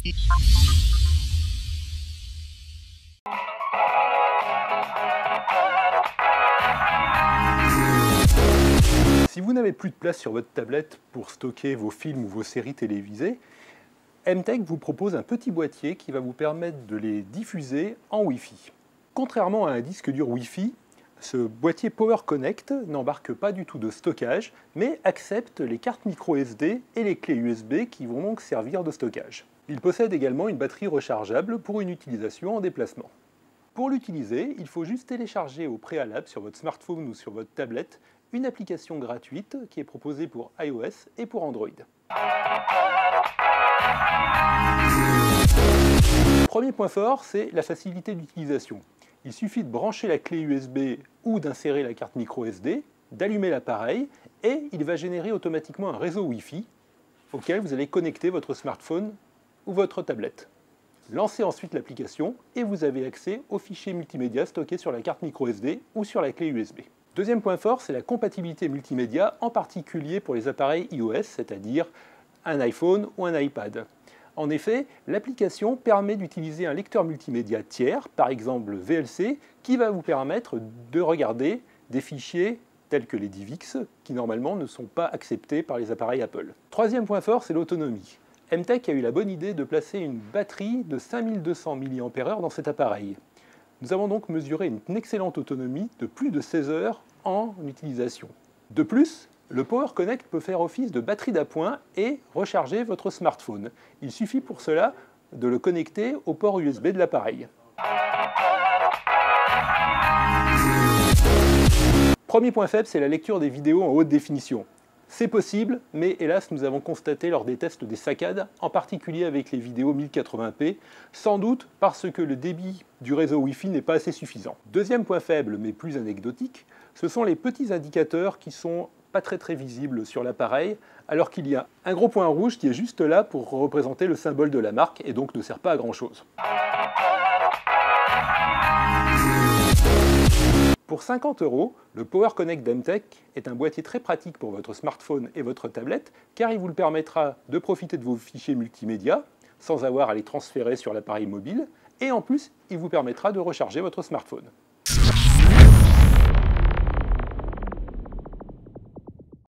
Si vous n'avez plus de place sur votre tablette pour stocker vos films ou vos séries télévisées, MTech vous propose un petit boîtier qui va vous permettre de les diffuser en Wi-Fi. Contrairement à un disque dur Wi-Fi, ce boîtier Power Connect n'embarque pas du tout de stockage, mais accepte les cartes micro SD et les clés USB qui vont donc servir de stockage. Il possède également une batterie rechargeable pour une utilisation en déplacement. Pour l'utiliser, il faut juste télécharger au préalable sur votre smartphone ou sur votre tablette une application gratuite qui est proposée pour iOS et pour Android. Premier point fort, c'est la facilité d'utilisation. Il suffit de brancher la clé USB ou d'insérer la carte micro SD, d'allumer l'appareil et il va générer automatiquement un réseau Wi-Fi auquel vous allez connecter votre smartphone ou votre tablette. Lancez ensuite l'application et vous avez accès aux fichiers multimédia stockés sur la carte micro SD ou sur la clé USB. Deuxième point fort, c'est la compatibilité multimédia, en particulier pour les appareils iOS, c'est-à-dire un iPhone ou un iPad. En effet, l'application permet d'utiliser un lecteur multimédia tiers, par exemple VLC, qui va vous permettre de regarder des fichiers tels que les DivX, qui normalement ne sont pas acceptés par les appareils Apple. Troisième point fort, c'est l'autonomie. MTech a eu la bonne idée de placer une batterie de 5200 mAh dans cet appareil. Nous avons donc mesuré une excellente autonomie de plus de 16 heures en utilisation. De plus, le Power Connect peut faire office de batterie d'appoint et recharger votre smartphone. Il suffit pour cela de le connecter au port USB de l'appareil. Premier point faible, c'est la lecture des vidéos en haute définition. C'est possible, mais hélas, nous avons constaté lors des tests des saccades, en particulier avec les vidéos 1080p, sans doute parce que le débit du réseau Wi-Fi n'est pas assez suffisant. Deuxième point faible, mais plus anecdotique, ce sont les petits indicateurs qui sont pas très visibles sur l'appareil, alors qu'il y a un gros point rouge qui est juste là pour représenter le symbole de la marque et donc ne sert pas à grand chose. Pour 50 €, le Power Connect d'MTech est un boîtier très pratique pour votre smartphone et votre tablette, car il vous permettra de profiter de vos fichiers multimédia sans avoir à les transférer sur l'appareil mobile, et en plus, il vous permettra de recharger votre smartphone.